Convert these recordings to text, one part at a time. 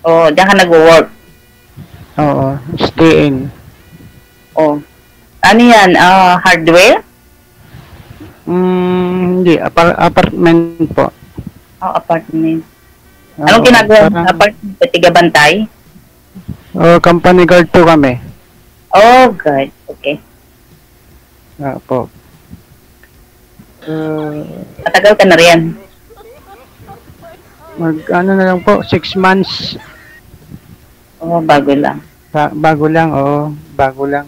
O, diyan ka nag-work. Oo, stay-in. O. Ano yan? Hardware? Hindi, apartment po. O, apartment. Anong Oo, ginagawa mo sa parang, apartment? Tiga-bantay? company guard po kami. Oh, God. Okay. Po. Uh, Matagal ka na riyan. ano na lang po, 6 months. Oh, bago lang. Bago lang, oo, bago lang.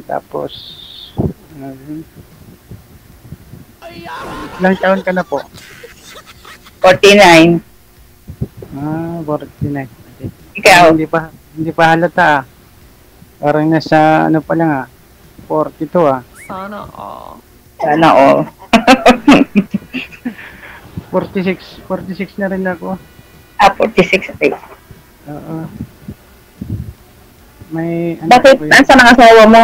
Tapos, uh, ilang taon ka na po? 49. 49. Okay. Ikaw? Hindi pa halata ah. Parang nasa ano pa lang 42 ah. Sana all. Sana all. 46 na rin ako. 46. Okay. Oo. May ano Bakit? po Nasaan ang asawa mo?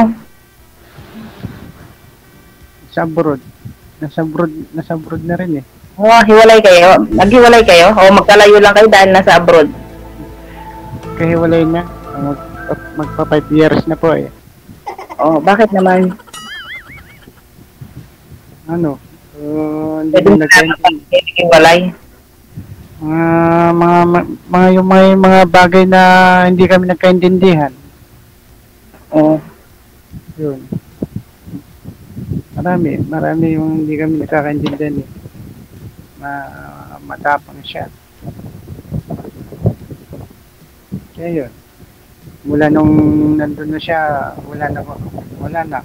sa abroad. Nasa abroad na rin eh. Oh, hiwalay kayo? Naghiwalay kayo? O magkalayo lang kayo dahil nasa abroad? Kahiwalay na. Magpa 5 years na po eh. Oh, bakit naman? Ano? Hindi Pwede mo na nagkaintindihan. hiwalay? Yung mga bagay na hindi kami nagkaintindihan. Oh. Yun. Marami yung hindi kami nagkakaintindihan eh. Matapang siya. Kaya yun. Mula nung nandun na siya, wala na. Wala na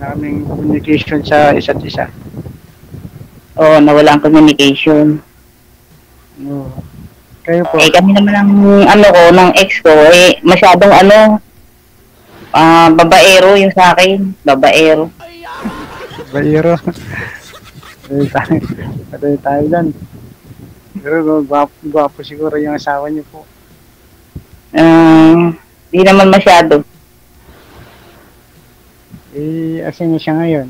kaming communication sa isa't isa. Oh, nawala ang communication. Oo. Kayo po? Eh, kami naman ng ex ko, masyadong babaero yung sa akin. Babaero. Bayero. Patay tayo dyan. Pero gwapo siguro yung asawa niyo po. Di naman masyado. Asan niya siya ngayon?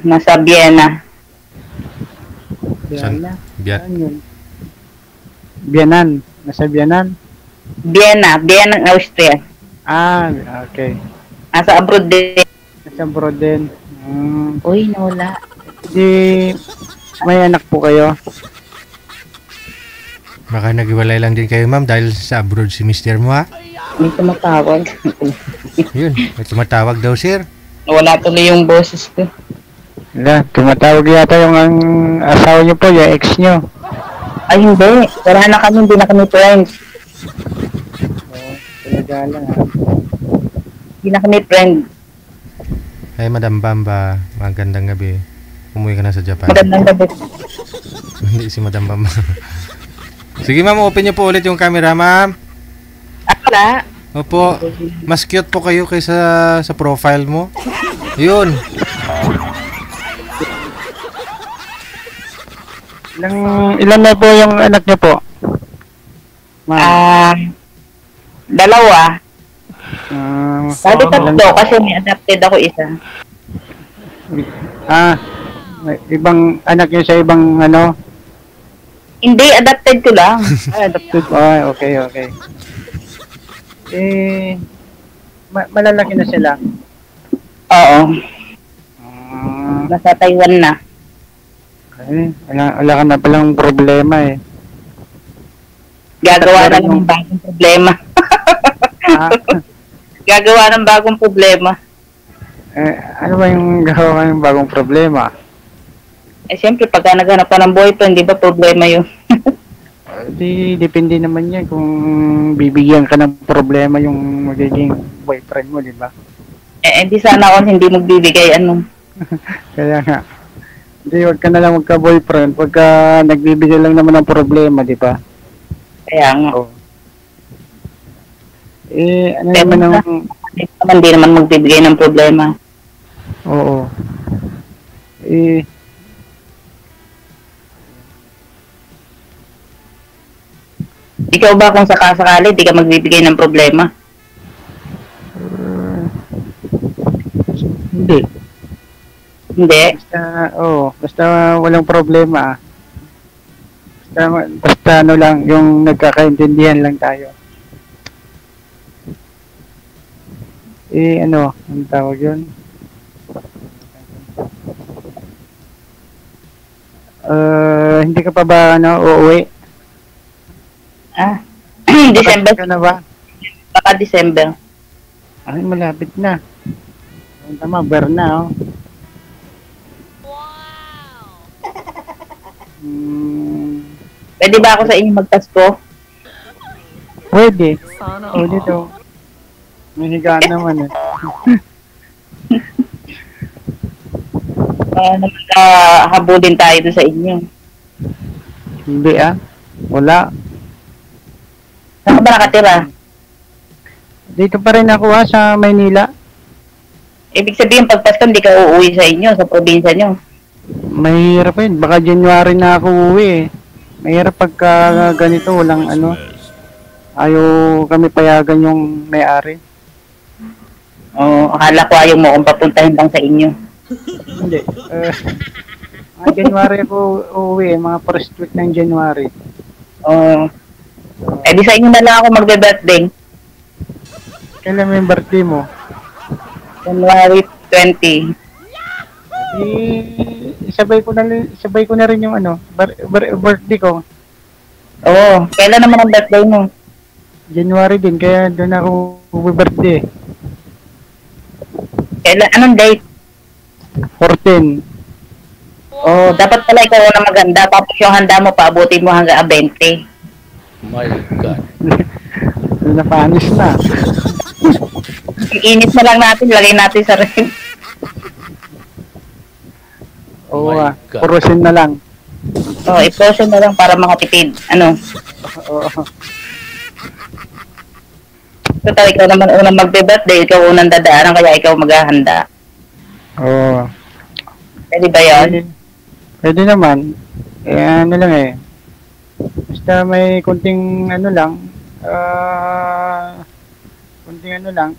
Nasa Vienna. Vienna? Biyan. Saan yun? Biyanan. Nasa Biyanan? Vienna, Austria. Okay. Nasa abroad din. Nasa abroad din. Uy, nawala. Di, may anak po kayo? Baka naghiwalay lang din kayo, ma'am, dahil sa abroad si mister mo, ha? May tumatawag. Yun, may tumatawag daw, sir. Wala tuloy yung boses ko. Wala, tumatawag yata yung ang asawa niyo po, yung ex niyo. Ay, hindi. Wala na kami, hindi na kami friends. Talaga lang Hindi na kami friend. Ay, Madam Bamba, magandang gabi. Umuwi ka na sa Japan. Magandang gabi. Hindi si Madam Bamba. Sige, ma'am, open niyo po ulit yung camera, ma'am. Wala. Opo, mas cute po kayo kaysa sa profile mo. Yun. Ilan na po yung anak niyo po? Dalawa. Sabi tatlo kasi may adopted ako isa. May ibang anak niyo sa ibang ano? Hindi, adopted ko lang. Adopted. Okay. Malalaki na sila. Oo. Nasa Taiwan na. Wala ka na palang problema eh. Gagawa na ng bagong problema. Gagawa ng bagong problema. Ano ba yung gawa ng bagong problema? Siyempre, pagka naghanap ka ng boyfriend, di ba problema yun? Depende naman yan kung bibigyan ka ng problema yung magiging boyfriend mo, di ba? Di sana ako hindi magbibigay Kaya nga. Hindi, wag ka na lang magka-boyfriend pagka nagbibigay lang naman ng problema, di ba? Kaya nga. Ano naman ang... Hindi naman magbibigay ng problema. Oo. Ikaw ba kung sakasakali, di ka magbibigay ng problema? Hindi. Hindi. Basta walang problema. Basta ano lang, yung nagkakaintindihan lang tayo. Ano, ang tawag yun? Hindi ka pa ba, ano, uuwi? December. Ka na ba? Baka December. Ay, malapit na. Tama, Berna, oh. Pwede ba ako sa inyo magpasko? Pwede. Pwede to. May higaan naman, eh. Habulin tayo doon sa inyo. Hindi, wala. Saan ka ba nakatira? Dito pa rin ako, sa Maynila. Ibig sabihin, pag Pasko, hindi ka uuwi sa inyo, sa probinsya nyo. Mahirap yun. Baka January na ako uwi, eh. Mahirap pagka ganito, walang ano. Ayaw kami payagan yung may-ari. Oo, akala ko ayaw mo kung papuntahin lang sa inyo. Hindi. January ako uuwi, mga first week ng January. Oo. Di sa inyo na lang ako magbe-birthday. Kailan mo yung birthday mo? January 20. Sabay ko na rin yung ano, birthday ko. Oo, kailan naman ang birthday mo? January din, kaya doon ako birthday. Kailan, anong date? 14. Oh, dapat pala ikaw na maganda, tapos yung handa mo, paabutin mo hanggang 20. My God. Napanis na. Init na lang natin, lagay natin sa rin. Oo, My God. purusin na lang. Oh, i-portion na lang para makatipid. Ano? Oo. Total, ikaw naman unang magbe-birthday, ikaw unang dadaanan, kaya ikaw maghahanda. Oo. Pwede ba yun? Pwede naman. Ano lang eh. Basta may kunting ano lang,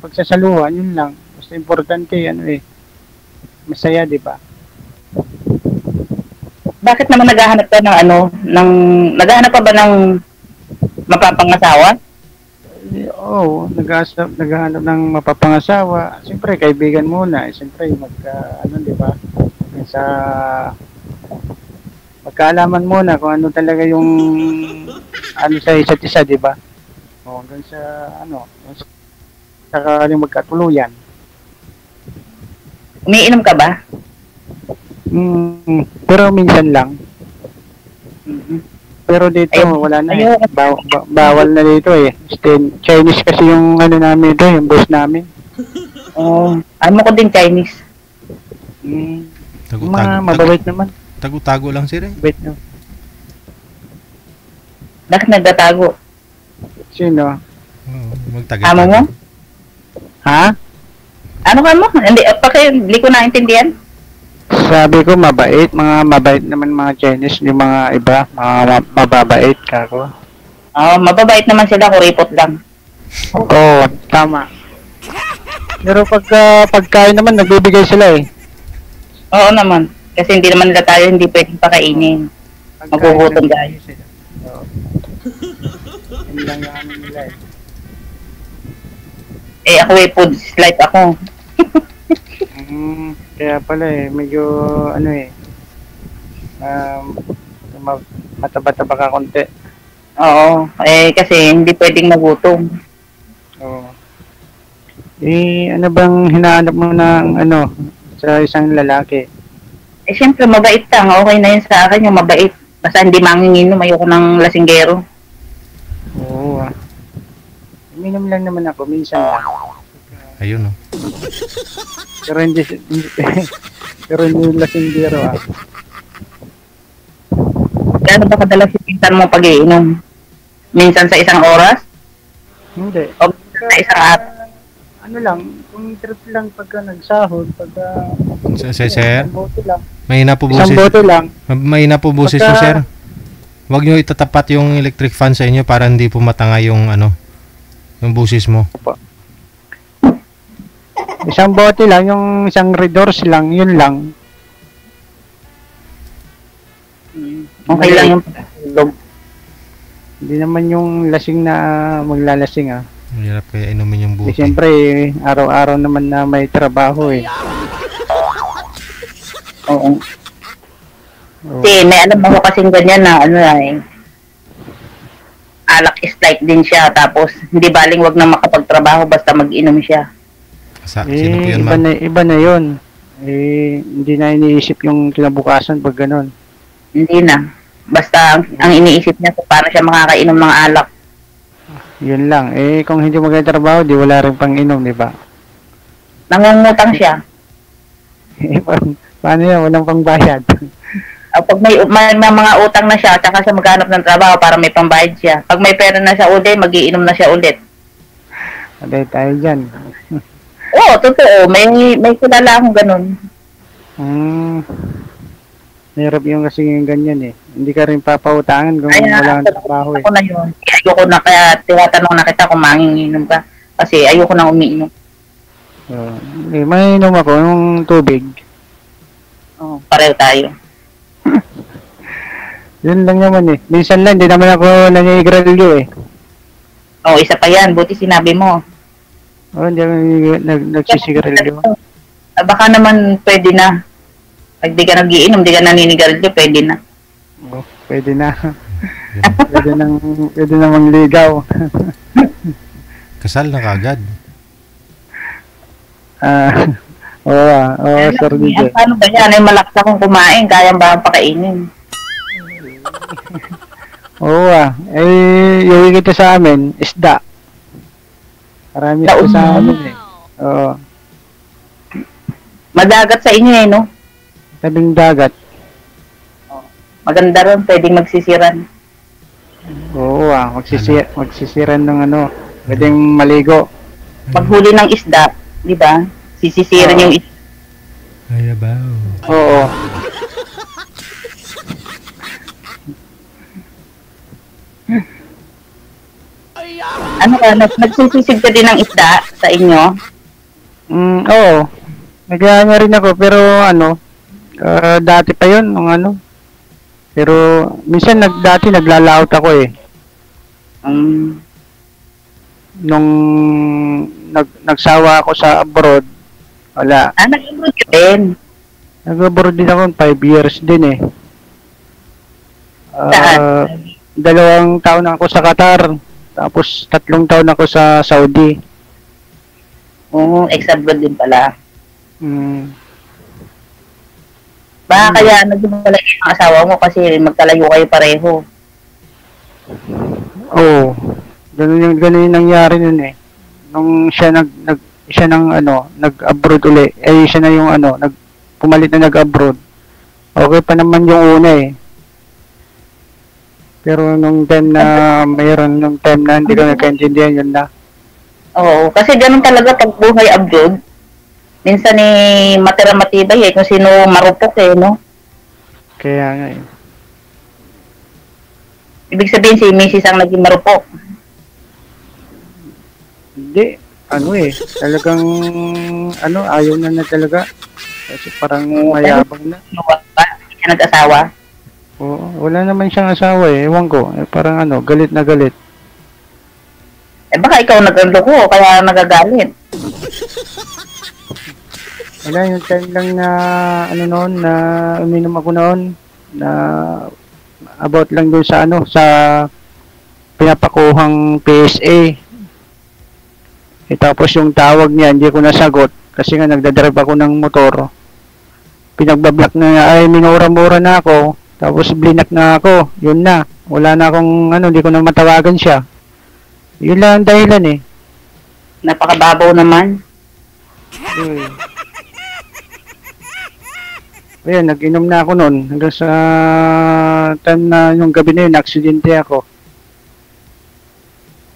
pagsasaluhan, yun lang. Basta importante, ano eh, masaya, di ba? Bakit naman naghahanap ka ng naghahanap ka ba ng mapapangasawa? Oo, naghahanap ng mapapangasawa. Siyempre, kaibigan muna. Siyempre, di ba? Sa magkaalaman muna kung ano talaga yung ano sa isa't isa, di ba? O, hanggang sa sakaling magkatuluyan. Umiinom ka ba? Pero minsan lang. Pero dito, wala na eh. Bawal na dito eh. Chinese kasi yung ano namin dito, yung boss namin. Ano ko din Chinese? Mababait naman. Tago-tago lang sila. Bait no. Bakit nagtatago? Sino? Magtagal. Amo mo? Ha? Ano ka mo? Hindi ko naintindihan. Sabi ko mabait, mga mabait naman mga Chinese, yung mga iba, mga mababait kako. Mababait naman sila, kuripot lang. Oo, tama. Pero pagkain naman, nagbibigay sila eh. Oo naman. Kasi hindi naman nila tayo hindi pwedeng pakainin. Magugutom tayo. Oo. Yun lang yung ano nila eh. Ako food life ako. Kaya pala eh, medyo ano eh, mataba-taba ka konti. Oo, kasi hindi pwedeng magutom. Oo. Ano bang hinahanap mo ng sa isang lalaki? Siyempre mabait lang. Okay na yun sa akin yung mabait. Basta hindi manginginom, ayoko ng lasinggero. Oo Minum lang naman ako, minsan lang. Ayun Pero hindi lasinggero Gano'n ba kadalas yung minsan mo pag-iinom? Minsan sa isang oras? Hindi. O sa isang araw? Ano lang, kung trip lang pagka nagsahod, pagka... Sir, isang bote lang. mahina po Isang boses. bote lang. Mahina po boses nyo, sir. Huwag nyo itatapat yung electric fan sa inyo para hindi po matanga yung yung boses mo. Isang bote lang, yung isang redors lang, yun lang. Okay lang yung pag-ilog. Hindi naman yung lasing na maglalasing ah. Mahirap kaya inumin yung Di buti. siyempre, araw-araw naman na may trabaho eh. Oo. Oo. Kasi may alam ako kasing ganyan na ano eh. Alak is like din siya. Tapos hindi baling wag na makapagtrabaho basta mag-inom siya. Sino po yun, iba ma'am? iba na yun. Hindi na iniisip yung kinabukasan pag ganun. Hindi na. Basta ang iniisip niya kung paano siya makakainom ng alak. Yun lang. Kung hindi magtatrabaho, di wala rin pang inom, di ba? Nangungutang siya. Paano yan? Walang pangbayad. Pag may mga utang na siya, tsaka siya maghanap ng trabaho para may pambayad siya. Pag may pera na siya ulit, magiinom na siya ulit. Aday tayo dyan. Oo, totoo. May kilala akong ganun. Hirap yung kasi yung ganyan eh. Hindi ka rin papautangan kung wala kang trabaho eh. Ako na yun. Ayoko na, kaya tinatanong na kita kung manginginom ka. Kasi ayoko na umiinom. May inom ako yung tubig. Oo, pareho tayo. Yun lang naman eh. Minsan lang, di naman ako nangigralyo eh. Oo, isa pa yan. Buti sinabi mo. Hindi ako nagsisigarilyo. Baka naman pwede na. Pag di ka nagiinom, di ka naninigarilyo, pwede na. Pwede na. pwede na mangligaw. Kasal na kagad. Oo, Sir DJ. Paano ba yan? Ay malakas akong kumain, kaya ba ang pakainin? Oo yung kita sa amin, isda. Marami isda sa amin eh. Oo. Madagat sa inyo eh, no? Tabing dagat. Maganda ron, pwedeng magsisiran. Oo magsisiran ng ano. Pwedeng maligo. Maghuli ng isda, di ba? Sisisiran yung isda. Ay, abaw. Oo. Ano ka, nagsisisig ka din ng isda sa inyo? Oo. Nagaya rin ako pero ano, dati pa yun nung ano. Pero minsan dati naglalaot ako eh. Nung nagsawa ako sa abroad, wala. Nag-abroad ka din? Nag-abroad din ako 5 years din eh. Saan? 2 taon ako sa Qatar. Tapos 3 taon ako sa Saudi. Oo, ex-abroad din pala. Baka kaya naghiwalay yung asawa mo kasi magkalayo kayo pareho. Oo. Ganun yung nangyari nun eh. Nung siya nag-abroad uli. Siya na yung pumalit na nag-abroad. Okay pa naman yung una eh. Pero nung time na hindi ko nagkaintindihan yun na. Oo, kasi ganun talaga pag buhay abroad. Minsan matira matibay eh, kung sino marupok eh, no? Kaya nga eh. Ibig sabihin si Mrs. ang naging marupok. Hindi, talagang ayaw na talaga. Kasi parang mayabang na. Hindi siya nag-asawa. Oo, wala naman siyang asawa eh. Ewan ko. Parang galit na galit. Baka ikaw nag-loko, kaya nagagalit. Wala, yung time lang na, na uminom ako noon, na about lang doon sa sa pinapakuhang PSA. Tapos yung tawag niya, hindi ko nasagot, kasi nga nagdadrive ako ng motor. Pinagbablock na niya, minura-mura na ako, tapos blinak na ako, yun na. Wala na akong, hindi ko na matawagan siya. Yun lang ang dahilan eh. Napakababaw naman. Ayan, nag-inom na ako noon. Hanggang sa time na yung gabi na yun, aksidente ako.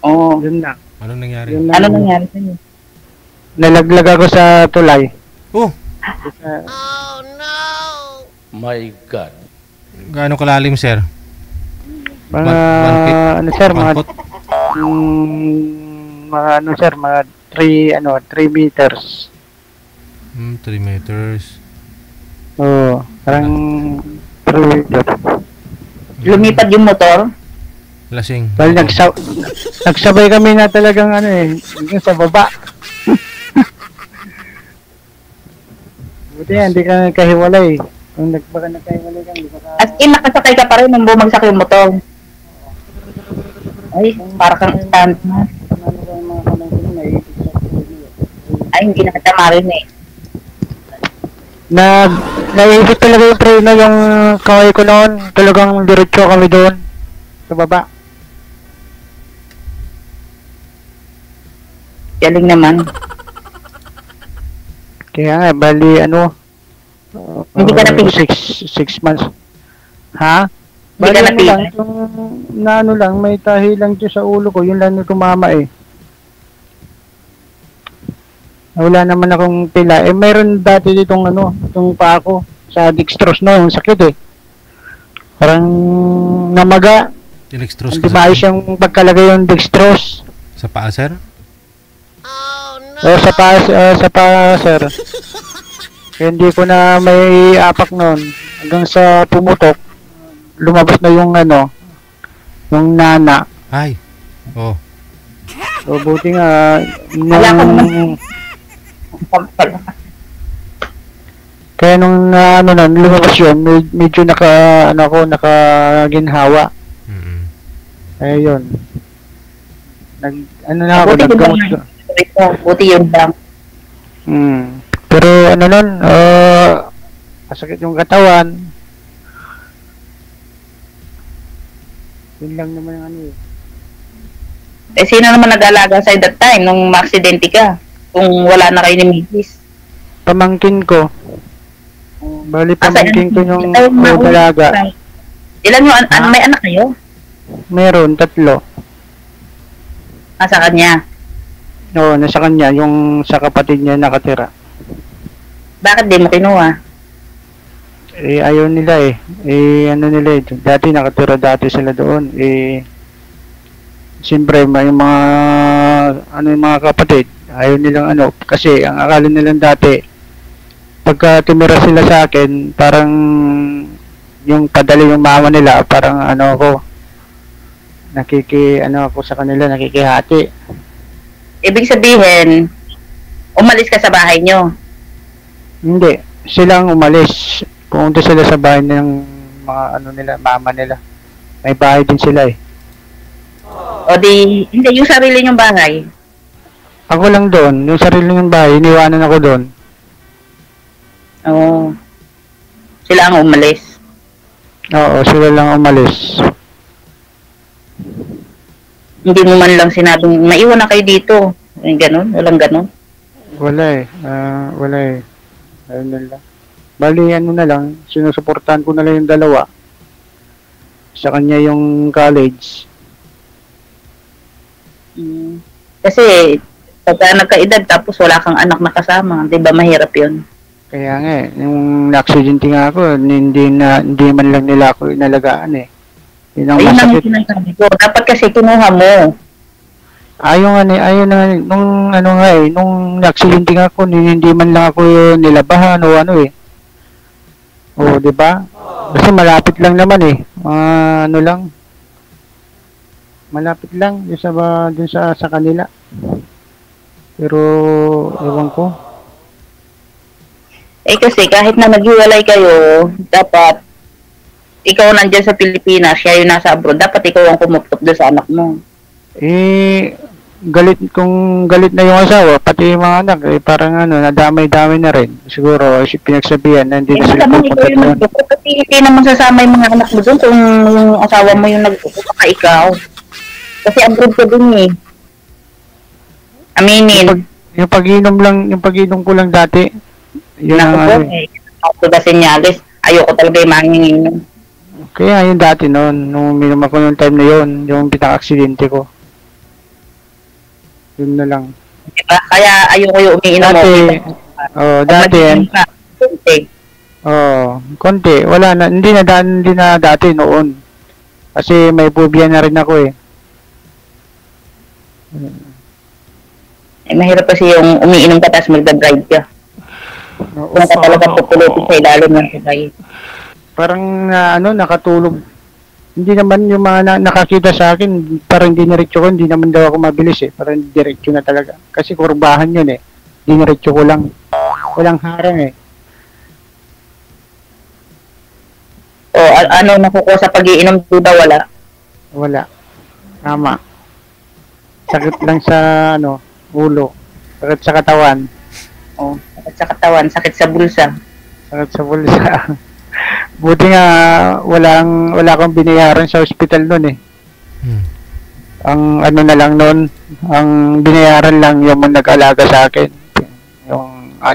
Oo. Yun na. Anong nangyari? Ano nangyari sa inyo? Nalaglag ako sa tulay. Oh! My God. Gaano kalalim, sir? Mga, One feet? sir, 1 foot? mga 3 meters. 3 meters. Oo, parang 3 meters. Lumipad yung motor? Lasing. Bali, Oo. nagsabay kami na talagang ano eh, hanggang sa baba. Buti yan, hindi ka nagkahiwalay. Kung baka nagkahiwalay ka, hindi ka As in, nakasakay ka pa rin nung bumagsak yung motor. Ay, para kang stand na. ano ba yung mga kamay ko na naiipit sa ulo niya. Ay, hindi na kita marinig. Naiipit talaga yung preno yung kamay ko noon. Talagang diretso kami doon. Sa baba. Galing naman. Kaya nga, bali ano, Hindi ka napihit? 6 months. Ha? Hindi ka Bali ano napihit? lang, yung na ano lang, may tahi lang dyan sa ulo ko, yun lang yung tumama eh. Wala naman akong pila. Eh, meron dati ditong ano, itong paa ko, sa dextrose no, yung sakit eh. Parang namaga, Tinextrose hindi ka sa, maayos yung pagkalagay yung dextrose. sa paa, sir? O sa paa, sir. Kaya hindi ko na may apak noon. Hanggang sa pumutok, lumabas na yung ano, yung nana. Ay. Oh. So, buti nga, Wala ka nung, kaya nung ano nun, lumabas yun, medyo nakaginhawa. Mm-mm. Kaya yun. Ano na ako, Buti yun naggamot lang. ko. Buti yun lang. Pero ano nun, masakit yung katawan. Yun lang naman yung ano eh. Eh, sino naman nag-alaga sa'yo that time nung ma-aksidente ka? Kung wala na kayo ni Mrs. Pamangkin ko. Bali, Ah, sa- pamangkin ko yung Ay, dalaga. Ilan yung may anak kayo? Meron, 3. Sa kanya. Oo, nasa kanya, yung sa kapatid niya nakatira. Bakit di mo kinuha? Eh, ayaw nila eh. Eh, ano nila eh. Dati nakatira dati sila doon. Eh, siyempre, may mga, ano yung mga kapatid. Ayaw nilang ano. Kasi, ang akala nilang dati, pagka tumira sila sa akin, parang, yung padali yung mama nila, parang ano ako, ano ako sa kanila, nakikihati. Ibig sabihin, umalis ka sa bahay nyo. Hindi, silang umalis. Pumunta sila sa bahay ng mga ano nila, mama nila. May bahay din sila eh. O di, hindi, yung sarili nyong bahay. Ako lang doon, yung sarili ng bahay, iniwanan ako doon. Oo. Sila ang umalis. Oo, sila lang umalis. Hindi mo man lang sinabing, maiwan na kayo dito. Ay, ganun, walang ganun. Wala eh, wala eh. Ayun na lang. Bali, ano na lang, sinusuportahan ko na lang yung dalawa. Sa kanya yung college. Kasi, pagka nagkaedad tapos wala kang anak na kasama, di ba mahirap yun? Kaya nga eh, yung na-accidente nga ako, hindi man lang nila ako inalagaan eh. Yun ang Ayun lang yung masakit. sinasabi ko. Dapat kasi kinuha mo. Ayaw na, nung ano nga eh, nung na-accidente nga ako, hindi man lang ako nilabahan o ano eh. O, di ba? Kasi malapit lang naman eh. Ano lang. Malapit lang dun sa kanila. Pero, ewan ko. Eh kasi kahit na naghiwalay kayo, dapat ikaw nandyan sa Pilipinas, siya yung nasa abroad, dapat ikaw ang kumuptop doon sa anak mo. Eh, kung galit na yung asawa, pati yung mga anak, eh, parang ano, nadamay-damay na rin. Siguro, pinagsabihan na hindi Eh, na sila naman ikaw pupunta yung doon. nagtuturo kasi hindi naman sasama yung mga anak mo doon kung yung asawa mo yung nagtuturo ka ikaw. Kasi abroad ka dun eh. Aminin. Yung pag-inom ko lang dati, yun ang Naku po, ano. ako ba senyales, ayoko talaga yung manginginom. Kaya yung dati noon, nung uminom ako yung time na yun, yung pinaka-aksidente ko. Yun na lang. Diba? Kaya ayoko yung umiinom mo. Dati, Konti. konti, wala na, hindi na dati noon. Kasi may phobia na rin ako eh. Eh, mahirap kasi yung umiinom ka tapos magdadrive ka. Kung ka talaga pupulutin sa ilalim ng sabay. Parang nakatulog Hindi naman yung mga nakakita sa akin, parang diniretso ko, hindi naman daw ako mabilis eh. Parang diretso na talaga. Kasi kurbahan yun eh. Diniretso ko lang. Walang harang eh. O ano nakukuha sa pag-iinom, diba wala? Wala. Tama. Sakit lang sa ulo. Sakit sa katawan. O, sakit sa katawan, sakit sa bulsa. Sakit sa bulsa. Buti nga wala akong binayaran sa ospital noon eh. Ang ano na lang noon, ang binayaran lang yung nag-alaga sa akin.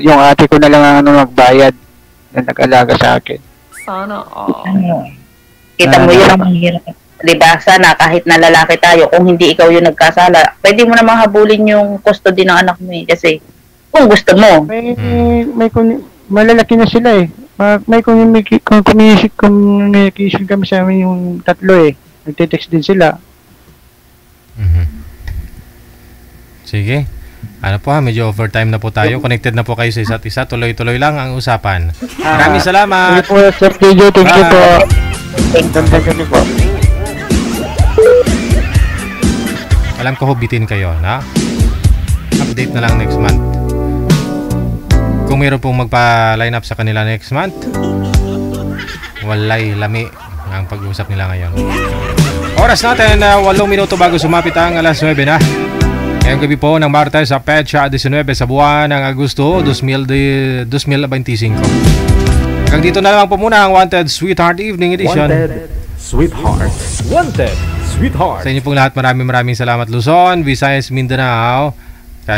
Yung ate ko na lang ang nagbayad na nag-alaga sa akin. Sana all. Kita mo yun ang mahirap. Diba, sana kahit na lalaki tayo, kung hindi ikaw yung nagkasala, pwede mo namang habulin yung custody ng anak mo eh. Kasi kung gusto mo. Malalaki na sila eh. May communication kami sa amin yung tatlo eh. Nagte-text din sila. Sige. Ano po medyo overtime na po tayo. Connected na po kayo sa isa't isa. Tuloy-tuloy lang ang usapan. Maraming salamat. Thank you po, Sir DJ. Thank you po. Thank you po. Alam ko bitin kayo, na? Update na lang next month. Kung mayroon pong magpa-line up sa kanila next month, walay lami ang pag-uusap nila ngayon. Oras natin, 8 minuto bago sumapit ang alas 9 na. Ngayong gabi po ng Martes sa Petsa 19 sa buwan ng Agosto 2025. Hanggang dito na lang po muna ang Wanted Sweetheart Evening Edition. Wanted Sweetheart. Wanted Sweetheart. Sa inyo pong lahat, maraming salamat Luzon, Visayas, Mindanao,